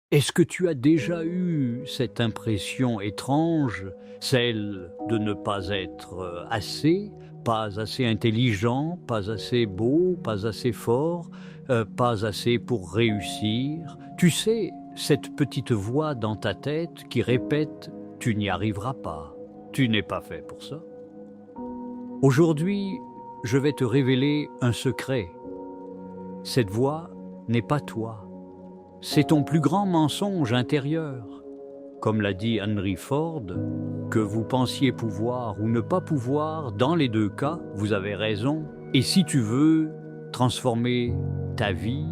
Est-ce que tu as déjà eu cette impression étrange, celle de ne pas être assez, pas assez intelligent, pas assez beau, pas assez fort, pas assez pour réussir? Tu sais, cette petite voix dans ta tête qui répète: «Tu n'y arriveras pas, tu n'es pas fait pour ça». Aujourd'hui, je vais te révéler un secret. Cette voix n'est pas toi. C'est ton plus grand mensonge intérieur. Comme l'a dit Henry Ford, que vous pensiez pouvoir ou ne pas pouvoir, dans les deux cas, vous avez raison. Et si tu veux transformer ta vie,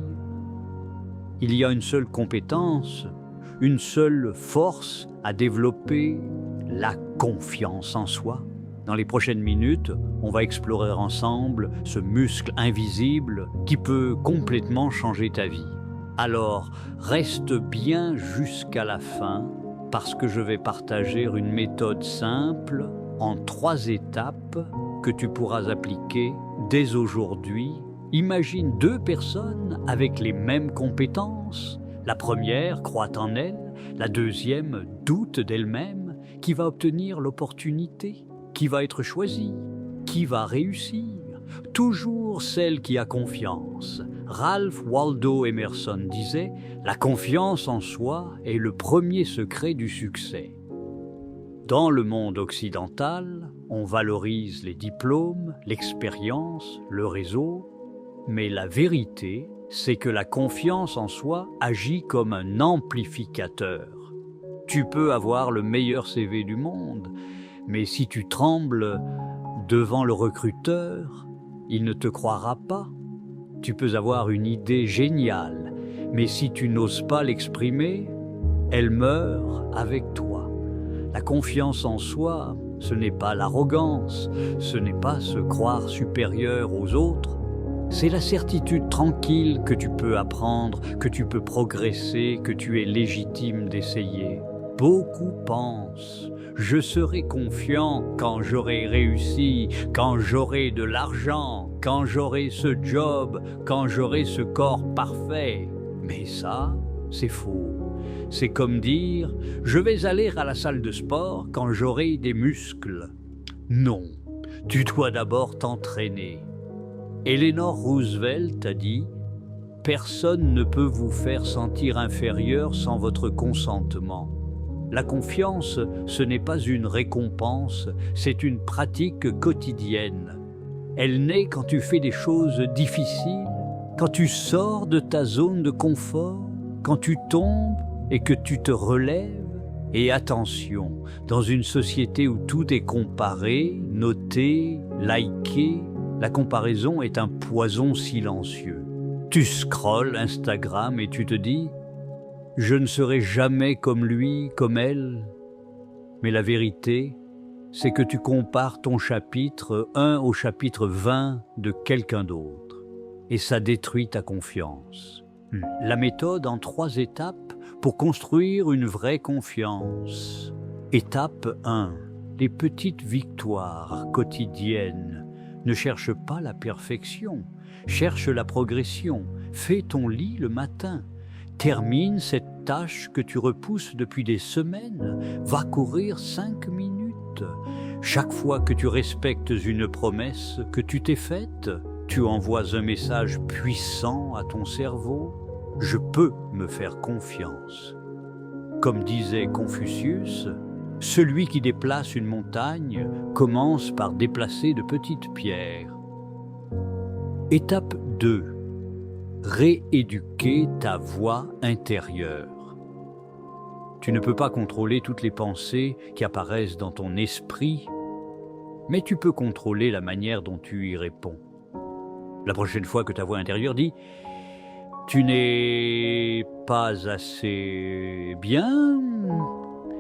il y a une seule compétence, une seule force à développer, la confiance en soi. Dans les prochaines minutes, on va explorer ensemble ce muscle invisible qui peut complètement changer ta vie. Alors, reste bien jusqu'à la fin parce que je vais partager une méthode simple en 3 étapes que tu pourras appliquer dès aujourd'hui. Imagine 2 personnes avec les mêmes compétences. La première croit en elle, la deuxième doute d'elle-même. Qui va obtenir l'opportunité? Qui va être choisie? Qui va réussir? Toujours celle qui a confiance. Ralph Waldo Emerson disait « La confiance en soi est le premier secret du succès ». Dans le monde occidental, on valorise les diplômes, l'expérience, le réseau, mais la vérité, c'est que la confiance en soi agit comme un amplificateur. Tu peux avoir le meilleur CV du monde, mais si tu trembles devant le recruteur, il ne te croira pas. Tu peux avoir une idée géniale, mais si tu n'oses pas l'exprimer, elle meurt avec toi. La confiance en soi, ce n'est pas l'arrogance, ce n'est pas se croire supérieur aux autres, c'est la certitude tranquille que tu peux apprendre, que tu peux progresser, que tu es légitime d'essayer. Beaucoup pensent « Je serai confiant quand j'aurai réussi, quand j'aurai de l'argent, quand j'aurai ce job, quand j'aurai ce corps parfait. » Mais ça, c'est faux. C'est comme dire « Je vais aller à la salle de sport quand j'aurai des muscles. » Non, tu dois d'abord t'entraîner. Eleanor Roosevelt a dit « Personne ne peut vous faire sentir inférieur sans votre consentement. » La confiance, ce n'est pas une récompense, c'est une pratique quotidienne. Elle naît quand tu fais des choses difficiles, quand tu sors de ta zone de confort, quand tu tombes et que tu te relèves. Et attention, dans une société où tout est comparé, noté, liké, la comparaison est un poison silencieux. Tu scrolles Instagram et tu te dis « Je ne serai jamais comme lui, comme elle ». Mais la vérité, c'est que tu compares ton chapitre 1 au chapitre 20 de quelqu'un d'autre. Et ça détruit ta confiance. La méthode en 3 étapes pour construire une vraie confiance. Étape 1. Les petites victoires quotidiennes. Ne cherche pas la perfection, cherche la progression. Fais ton lit le matin. Termine cette tâche que tu repousses depuis des semaines. Va courir 5 minutes. Chaque fois que tu respectes une promesse que tu t'es faite, tu envoies un message puissant à ton cerveau. Je peux me faire confiance. Comme disait Confucius, celui qui déplace une montagne commence par déplacer de petites pierres. Étape 2. Rééduquer ta voix intérieure. Tu ne peux pas contrôler toutes les pensées qui apparaissent dans ton esprit, mais tu peux contrôler la manière dont tu y réponds. La prochaine fois que ta voix intérieure dit « Tu n'es pas assez bien »,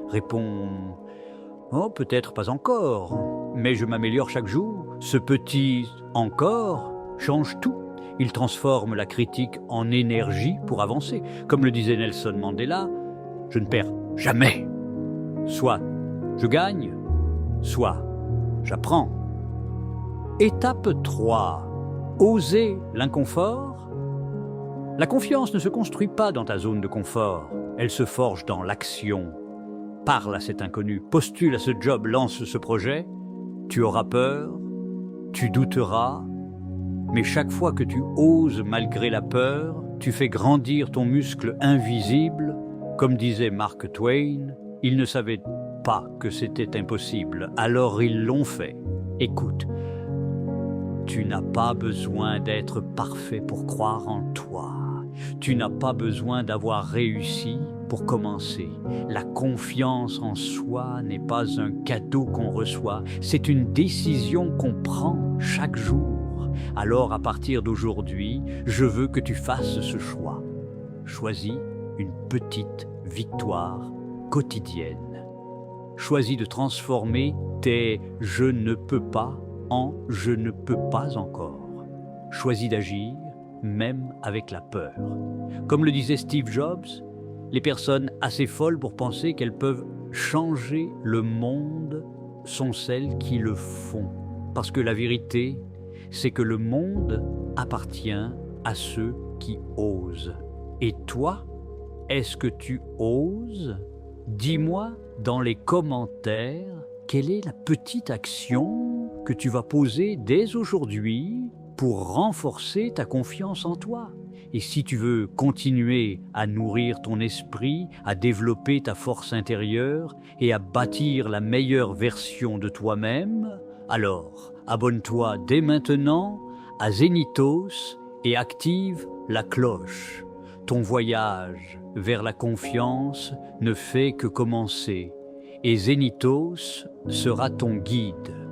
réponds « Oh, peut-être pas encore, mais je m'améliore chaque jour. » Ce petit « encore » change tout. Il transforme la critique en énergie pour avancer. Comme le disait Nelson Mandela, je ne perds jamais. Soit je gagne, soit j'apprends. Étape 3. Oser l'inconfort. La confiance ne se construit pas dans ta zone de confort, elle se forge dans l'action. Parle à cet inconnu, postule à ce job, lance ce projet. Tu auras peur, tu douteras, mais chaque fois que tu oses malgré la peur, tu fais grandir ton muscle invisible. Comme disait Mark Twain, ils ne savaient pas que c'était impossible, alors ils l'ont fait. Écoute, tu n'as pas besoin d'être parfait pour croire en toi. Tu n'as pas besoin d'avoir réussi pour commencer. La confiance en soi n'est pas un cadeau qu'on reçoit, c'est une décision qu'on prend chaque jour. Alors à partir d'aujourd'hui, je veux que tu fasses ce choix. Choisis une petite victoire quotidienne. Choisis de transformer tes « je ne peux pas » en « je ne peux pas encore ». Choisis d'agir, même avec la peur. Comme le disait Steve Jobs, les personnes assez folles pour penser qu'elles peuvent changer le monde sont celles qui le font. Parce que la vérité, c'est que le monde appartient à ceux qui osent. Et toi, est-ce que tu oses? Dis-moi dans les commentaires quelle est la petite action que tu vas poser dès aujourd'hui pour renforcer ta confiance en toi. Et si tu veux continuer à nourrir ton esprit, à développer ta force intérieure et à bâtir la meilleure version de toi-même, alors abonne-toi dès maintenant à Zenitos et active la cloche. Ton voyage vers la confiance ne fait que commencer et Zenitos sera ton guide.